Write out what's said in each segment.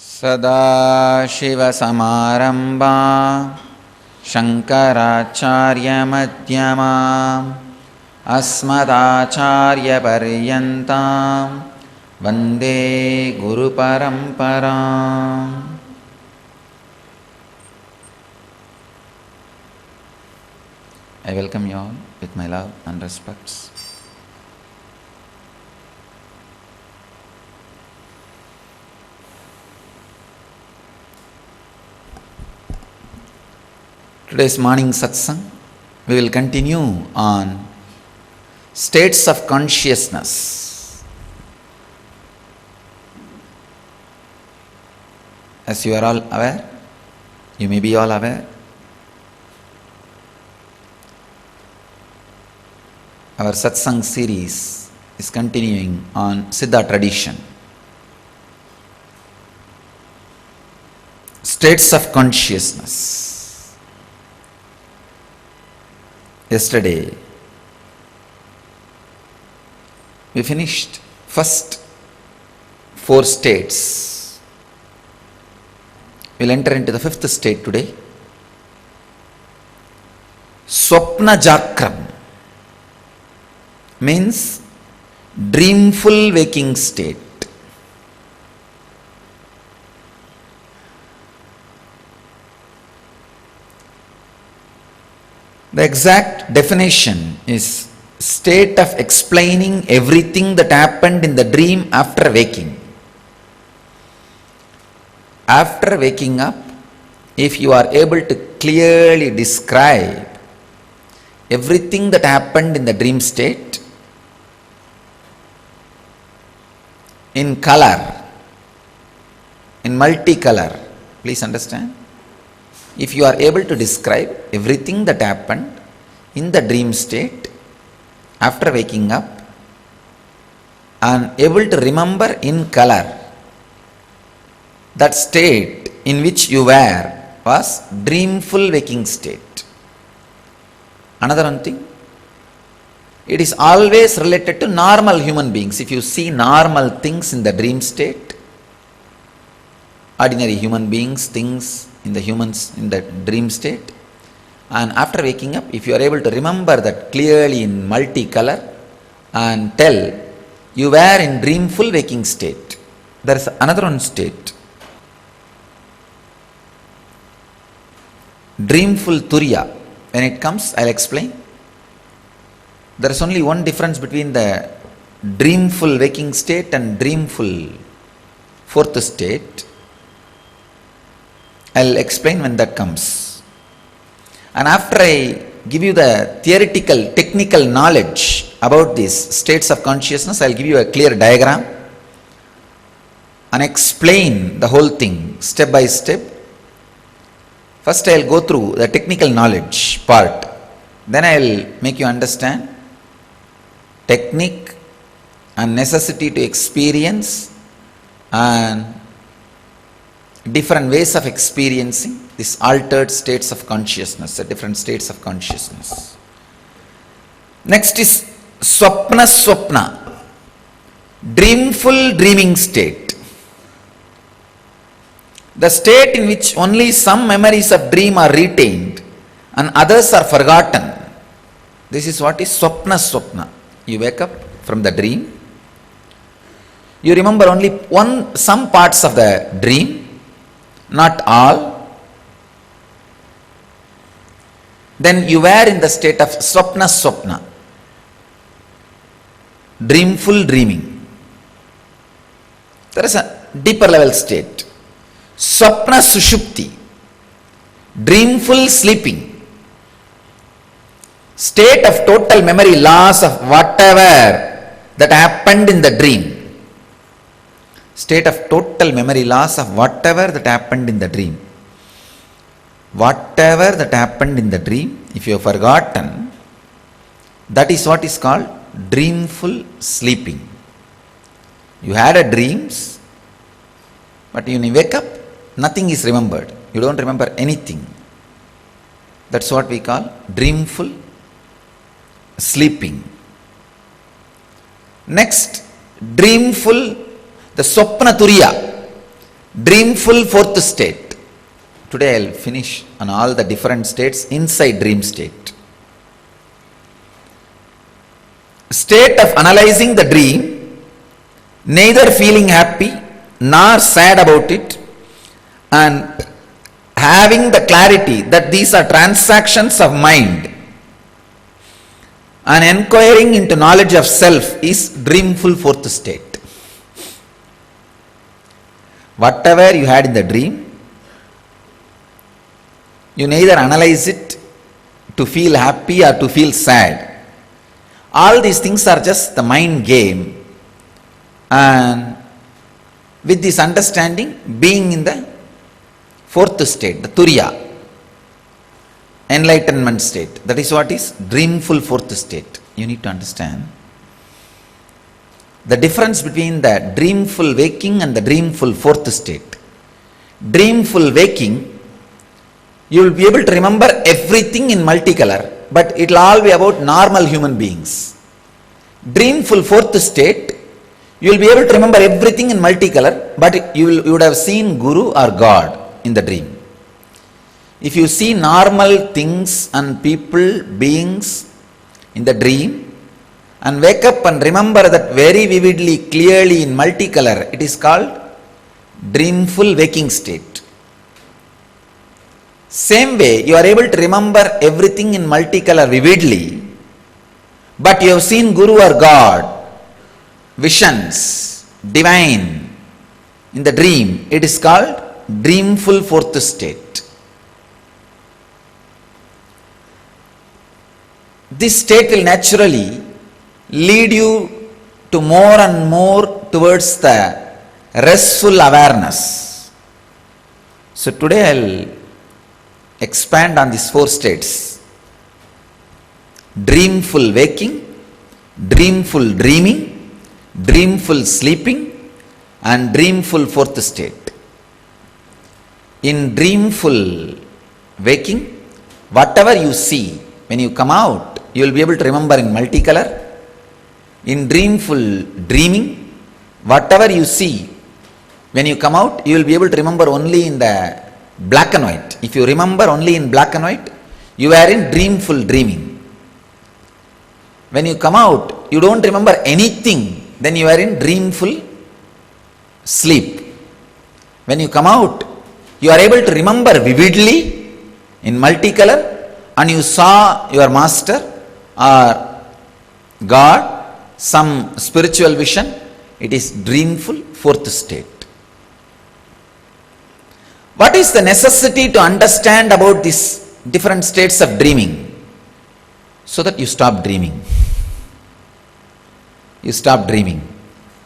सदाशिवसमारम्भा शङ्कराचार्यमध्यमाम् अस्मदाचार्यपर्यन्तां वन्दे गुरुपरम्पराम्. I welcome you all with my love and respects. Today's morning Satsang, we will continue on states of consciousness. As you are all aware, you may be all aware, our Satsang series is continuing on Siddha Tradition. States of consciousness. Yesterday, we finished first 4 states. We'll enter into the 5th state today. Swapna-Jagrat means dreamful waking state. The exact definition is state of explaining everything that happened in the dream after waking. After waking up, if you are able to clearly describe everything that happened in the dream state in color, in multicolor, please understand. If you are able to describe everything that happened in the dream state after waking up and able to remember in color that state in which you were was dreamful waking state. Another one thing, it is always related to normal human beings. If you see normal things in the dream state, ordinary human beings, things in the humans in the dream state, and after waking up, if you are able to remember that clearly in multicolor and tell you were in dreamful waking state. There is another one state, Dreamful-turiya. When it comes, I will explain. There is only one difference between the dreamful waking state and dreamful 4th state. I will explain when that comes. And after I give you the theoretical, technical knowledge about these states of consciousness, I will give you a clear diagram and explain the whole thing step by step. First I will go through the technical knowledge part. Then I will make you understand technique and necessity to experience and different ways of experiencing these altered states of consciousness, the different states of consciousness. Next is Swapna-Swapna, dreamful dreaming state. The state in which only some memories of dream are retained and others are forgotten. This is what is Swapna-Swapna. You wake up from the dream. You remember only some parts of the dream, not all. Then you were in the state of Swapna-Swapna, dreamful dreaming. There is a deeper level state, Swapna Sushupti, dreamful sleeping, state of total memory loss of whatever that happened in the dream. State of total memory loss of whatever that happened in the dream. Whatever that happened in the dream, if you have forgotten, that is what is called dreamful sleeping. You had a dreams, but when you wake up, nothing is remembered. You don't remember anything. That's what we call dreamful sleeping. Next, dreamful, the Swapna-turiya, Dreamful fourth state. Today I'll finish on all the different states inside dream state. State of analyzing the dream, neither feeling happy nor sad about it, and having the clarity that these are transactions of mind and inquiring into knowledge of self is dreamful fourth state. Whatever you had in the dream, you neither analyze it to feel happy or to feel sad. All these things are just the mind game, and with this understanding, being in the fourth state, the Turiya, enlightenment state, that is what is dreamful fourth state. You need to understand the difference between the dreamful waking and the dreamful fourth state. Dreamful waking, you will be able to remember everything in multicolor, but it will all be about normal human beings. Dreamful fourth state, you will be able to remember everything in multicolor, but you would have seen Guru or God in the dream. If you see normal things and people, beings in the dream, and wake up and remember that very vividly, clearly in multicolor, it is called dreamful waking state. Same way, you are able to remember everything in multicolor vividly, but you have seen Guru or God, visions, divine, in the dream. It is called dreamful fourth state. This state will naturally lead you to more and more towards the restful awareness. So today I'll expand on these four states: dreamful waking, dreamful dreaming, dreamful sleeping, and dreamful fourth state. In dreamful waking, whatever you see, when you come out, you will be able to remember in multicolor. In dreamful dreaming, whatever you see, when you come out, you will be able to remember only in the black and white. If you remember only in black and white, you are in dreamful dreaming. When you come out, you don't remember anything, then you are in dreamful sleep. When you come out, you are able to remember vividly in multicolor, and you saw your master or God, some spiritual vision. It is dreamful fourth state. What is the necessity to understand about these different states of dreaming? So that you stop dreaming. You stop dreaming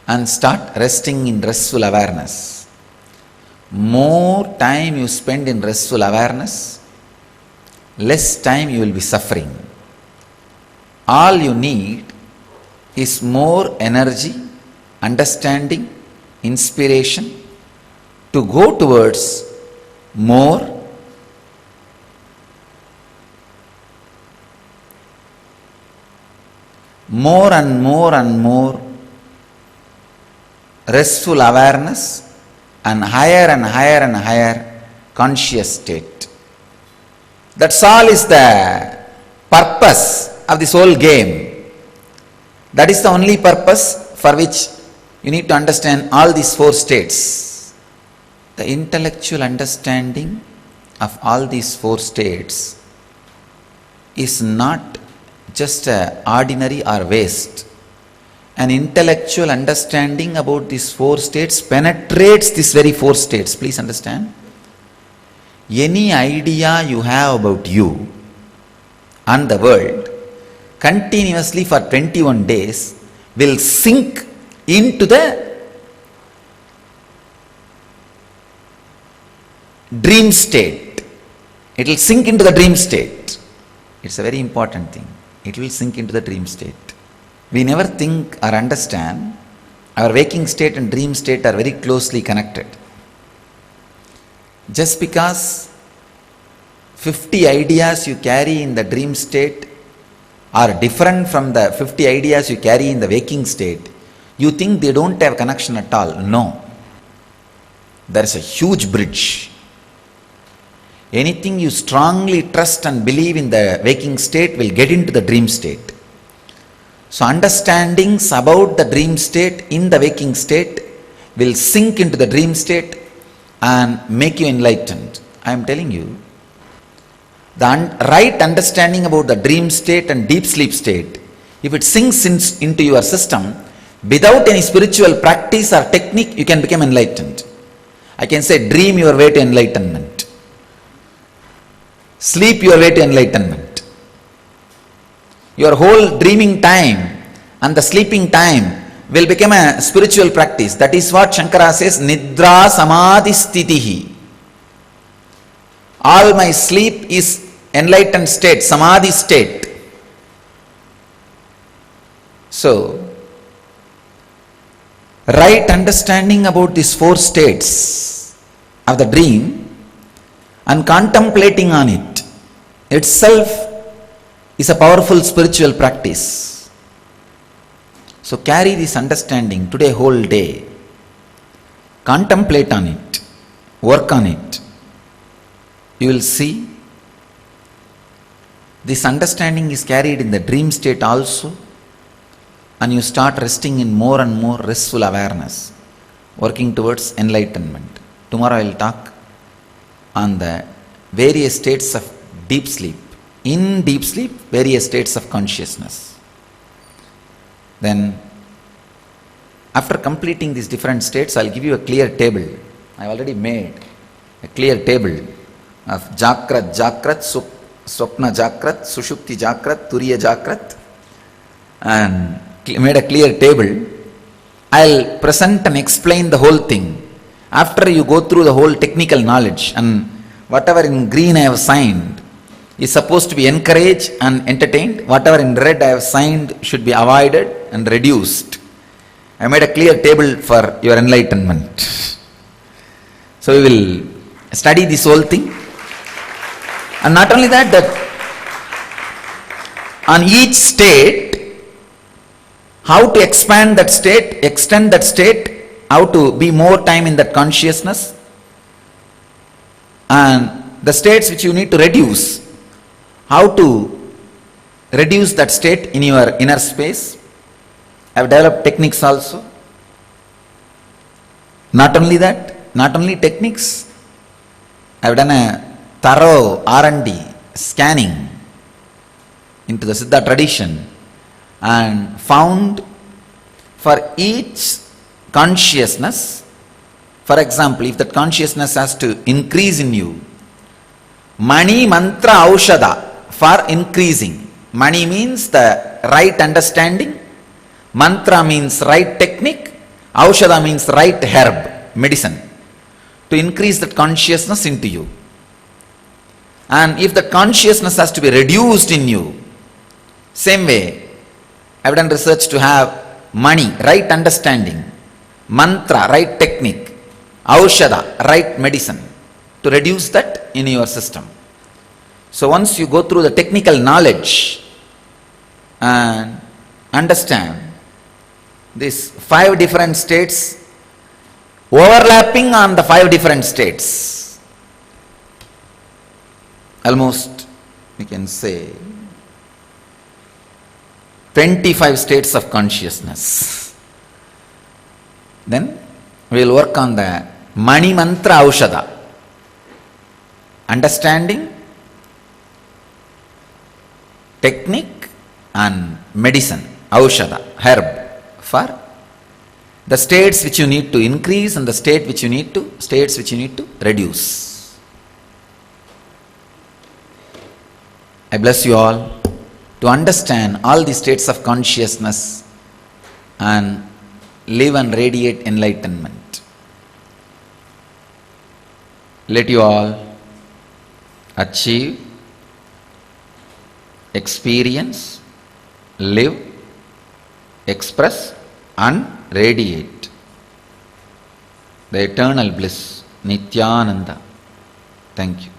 and start resting in restful awareness. More time you spend in restful awareness, less time you will be suffering. All you need is more energy, understanding, inspiration to go towards more and more restful awareness and higher conscious state. That's all is the purpose of this whole game. That is the only purpose for which you need to understand all these four states. The intellectual understanding of all these four states is not just ordinary or waste. An intellectual understanding about these four states penetrates these very four states. Please understand. Any idea you have about you and the world continuously for 21 days will sink into the dream state. It will sink into the dream state. It's a very important thing. It will sink into the dream state. We never think or understand our waking state and dream state are very closely connected. Just because 50 ideas you carry in the dream state are different from the 50 ideas you carry in the waking state, you think they don't have connection at all. No. There is a huge bridge. Anything you strongly trust and believe in the waking state will get into the dream state. So understandings about the dream state in the waking state will sink into the dream state and make you enlightened. I am telling you, the right understanding about the dream state and deep sleep state, if it sinks into your system, without any spiritual practice or technique, you can become enlightened. I can say, dream your way to enlightenment. Sleep your way to enlightenment. Your whole dreaming time and the sleeping time will become a spiritual practice. That is what Shankara says, Nidra Samadhi Stitihi. All my sleep is enlightened state, Samadhi state. So, right understanding about these four states of the dream and contemplating on it itself is a powerful spiritual practice. So carry this understanding today whole day. Contemplate on it. Work on it. You will see this understanding is carried in the dream state also, and you start resting in more and more restful awareness, working towards enlightenment. Tomorrow I will talk on the various states of deep sleep. In deep sleep, various states of consciousness. Then, after completing these different states, I will give you a clear table. I have already made a clear table of Jagrat, Swapna-Jagrat, Sushupti-Jagrat, Turiya-Jagrat, and made a clear table. I will present and explain the whole thing. After you go through the whole technical knowledge, and whatever in green I have signed is supposed to be encouraged and entertained. Whatever in red I have signed should be avoided and reduced. I made a clear table for your enlightenment. So we will study this whole thing. And not only that, on each state, how to expand that state, extend that state, how to be more time in that consciousness, and the states which you need to reduce, how to reduce that state in your inner space. I have developed techniques also. Not only that, not only techniques, I have done a thorough R&D, scanning into the Siddha tradition, and found for each consciousness, for example, if that consciousness has to increase in you, Mani Mantra Aushada for increasing. Mani means the right understanding, Mantra means right technique, Aushada means right herb, medicine, to increase that consciousness into you. And if the consciousness has to be reduced in you, same way, I have done research to have Mani, right understanding, Mantra, right technique, Aushada, right medicine, to reduce that in your system. So once you go through the technical knowledge and understand these 5 different states, overlapping on the 5 different states, almost we can say 25 states of consciousness. Then we will work on the Mani Mantra Aushada, understanding, technique and medicine, Aushada, herb, for the states which you need to increase and the states which you need to reduce. I bless you all to understand all the states of consciousness and live and radiate enlightenment. Let you all achieve, experience, live, express and radiate the eternal bliss, Nithyananda. Thank you.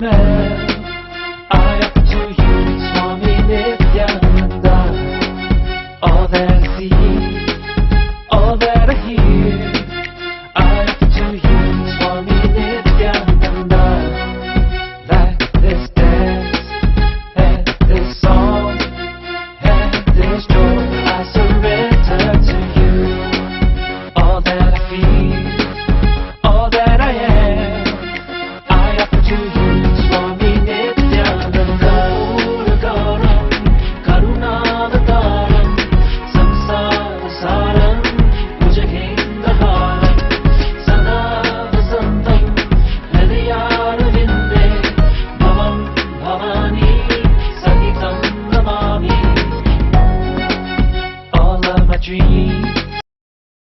है